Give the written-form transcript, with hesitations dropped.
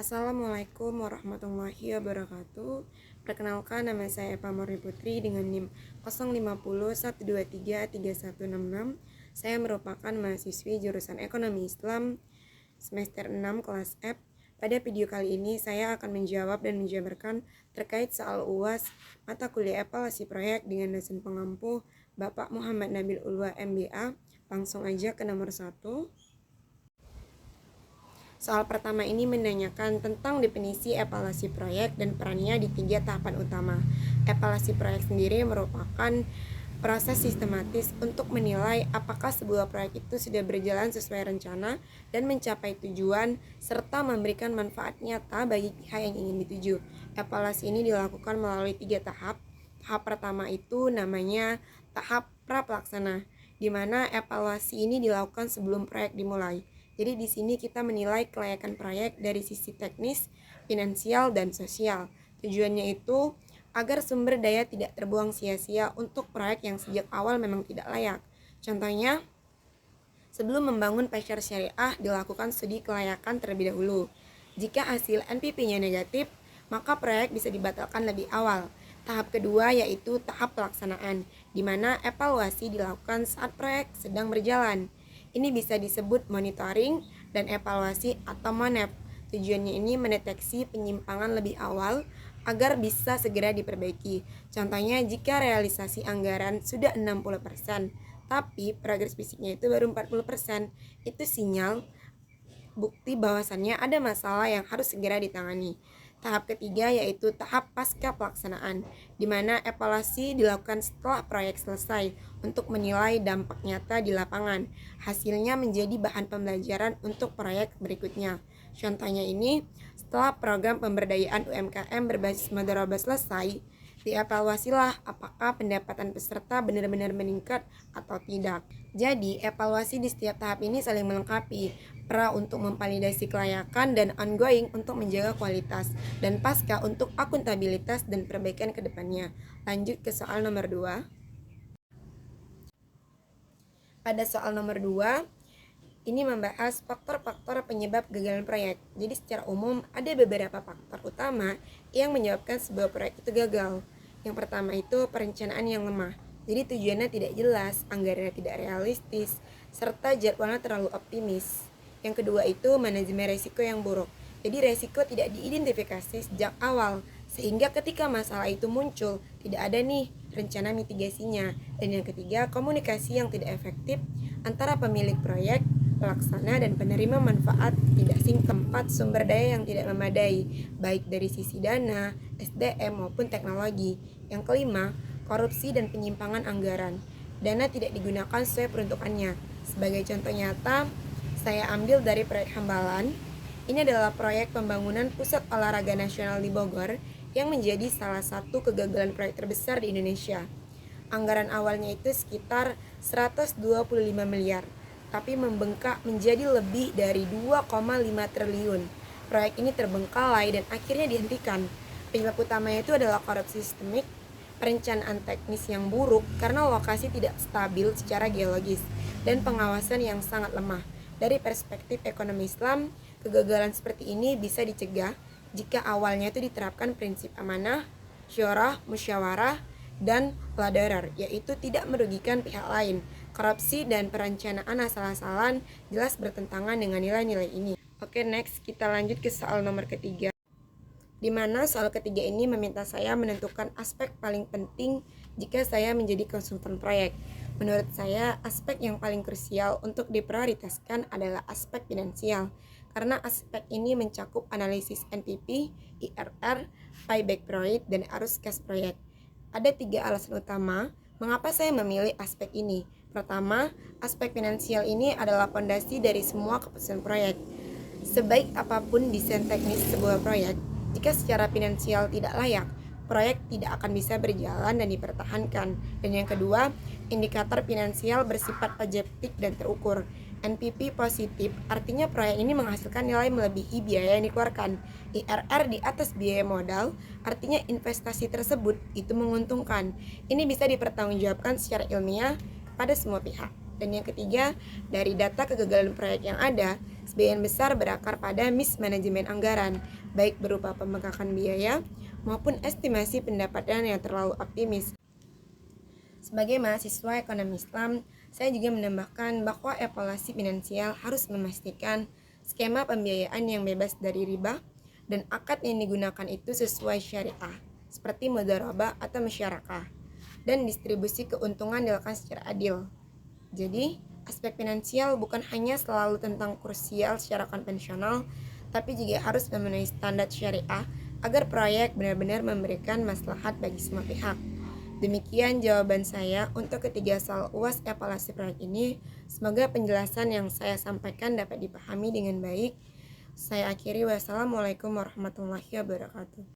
Assalamualaikum warahmatullahi wabarakatuh. Perkenalkan, nama saya Eva Murni Putri dengan NIM 05012333166. Saya merupakan mahasiswi jurusan Ekonomi Islam semester 6 kelas F. Pada video kali ini saya akan menjawab dan menjabarkan terkait soal UAS mata kuliah evaluasi proyek dengan dosen pengampu Bapak Muhammad Nabil Ulwa MBA. Langsung aja ke nomor 1. Soal pertama ini menanyakan tentang definisi evaluasi proyek dan perannya di 3 tahapan utama. Evaluasi proyek sendiri merupakan proses sistematis untuk menilai apakah sebuah proyek itu sudah berjalan sesuai rencana dan mencapai tujuan serta memberikan manfaat nyata bagi pihak yang ingin dituju. Evaluasi ini dilakukan melalui 3 tahap. Tahap pertama itu namanya tahap pra-pelaksana, di mana evaluasi ini dilakukan sebelum proyek dimulai. Jadi di sini kita menilai kelayakan proyek dari sisi teknis, finansial, dan sosial. Tujuannya itu agar sumber daya tidak terbuang sia-sia untuk proyek yang sejak awal memang tidak layak. Contohnya, sebelum membangun pasar syariah dilakukan studi kelayakan terlebih dahulu. Jika hasil NPP-nya negatif, maka proyek bisa dibatalkan lebih awal. Tahap kedua yaitu tahap pelaksanaan, di mana evaluasi dilakukan saat proyek sedang berjalan. Ini bisa disebut monitoring dan evaluasi atau MONEP. Tujuannya ini mendeteksi penyimpangan lebih awal agar bisa segera diperbaiki. Contohnya jika realisasi anggaran sudah 60%, tapi progres fisiknya itu baru 40%, itu sinyal bukti bahwasannya ada masalah yang harus segera ditangani. Tahap ketiga yaitu tahap pasca pelaksanaan, di mana evaluasi dilakukan setelah proyek selesai untuk menilai dampak nyata di lapangan. Hasilnya menjadi bahan pembelajaran untuk proyek berikutnya. Contohnya ini, setelah program pemberdayaan UMKM berbasis Mudharabah selesai, dievaluasilah apakah pendapatan peserta benar-benar meningkat atau tidak. Jadi, evaluasi di setiap tahap ini saling melengkapi. Pra untuk memvalidasi kelayakan dan ongoing untuk menjaga kualitas, dan pasca untuk akuntabilitas dan perbaikan ke depannya. Lanjut ke soal nomor 2. Pada soal nomor 2, ini membahas faktor-faktor penyebab kegagalan proyek. Jadi secara umum ada beberapa faktor utama yang menyebabkan sebuah proyek itu gagal. Yang pertama itu perencanaan yang lemah. Jadi tujuannya tidak jelas, anggarannya tidak realistis, serta jadwalnya terlalu optimis. Yang kedua itu manajemen resiko yang buruk. Jadi resiko tidak diidentifikasi sejak awal, sehingga ketika masalah itu muncul tidak ada nih rencana mitigasinya. Dan yang ketiga, komunikasi yang tidak efektif antara pemilik proyek, pelaksana, dan penerima manfaat tidak sinkron. Sumber daya yang tidak memadai, baik dari sisi dana, SDM maupun teknologi. Yang kelima, korupsi dan penyimpangan anggaran. Dana tidak digunakan sesuai peruntukannya. Sebagai contoh nyata, saya ambil dari proyek Hambalan. Ini adalah proyek pembangunan pusat olahraga nasional di Bogor yang menjadi salah satu kegagalan proyek terbesar di Indonesia. Anggaran awalnya itu sekitar 125 miliar, tapi membengkak menjadi lebih dari 2,5 triliun. Proyek ini terbengkalai dan akhirnya dihentikan. Penyebab utamanya itu adalah korupsi sistemik, perencanaan teknis yang buruk karena lokasi tidak stabil secara geologis, dan pengawasan yang sangat lemah. Dari perspektif ekonomi Islam, kegagalan seperti ini bisa dicegah jika awalnya itu diterapkan prinsip amanah, syurah, musyawarah, dan la darar, yaitu tidak merugikan pihak lain. Korupsi dan perencanaan asal-asalan jelas bertentangan dengan nilai-nilai ini. Oke, next kita lanjut ke soal nomor ketiga, di mana soal ketiga ini meminta saya menentukan aspek paling penting jika saya menjadi konsultan proyek. Menurut saya, aspek yang paling krusial untuk diprioritaskan adalah aspek finansial, karena aspek ini mencakup analisis NPP, IRR, payback proyek, dan arus kas proyek. Ada 3 alasan utama mengapa saya memilih aspek ini. Pertama, aspek finansial ini adalah fondasi dari semua keputusan proyek. Sebaik apapun desain teknis sebuah proyek, jika secara finansial tidak layak, proyek tidak akan bisa berjalan dan dipertahankan. Dan yang kedua, indikator finansial bersifat objektif dan terukur. NPP positif artinya proyek ini menghasilkan nilai melebihi biaya yang dikeluarkan. IRR di atas biaya modal artinya investasi tersebut itu menguntungkan. Ini bisa dipertanggungjawabkan secara ilmiah kepada semua pihak. Dan yang ketiga, dari data kegagalan proyek yang ada, sebagian besar berakar pada mismanajemen anggaran, baik berupa pembengkakan biaya maupun estimasi pendapatan yang terlalu optimis. Sebagai mahasiswa ekonomi Islam, saya juga menambahkan bahwa evaluasi finansial harus memastikan skema pembiayaan yang bebas dari riba dan akad yang digunakan itu sesuai syariah, seperti mudharabah atau musyarakah, dan distribusi keuntungan dilakukan secara adil. Jadi, aspek finansial bukan hanya selalu tentang krusial secara konvensional, tapi juga harus memenuhi standar syariah agar proyek benar-benar memberikan maslahat bagi semua pihak. Demikian jawaban saya untuk ketiga soal UAS evaluasi proyek ini. Semoga penjelasan yang saya sampaikan dapat dipahami dengan baik. Saya akhiri, wassalamualaikum warahmatullahi wabarakatuh.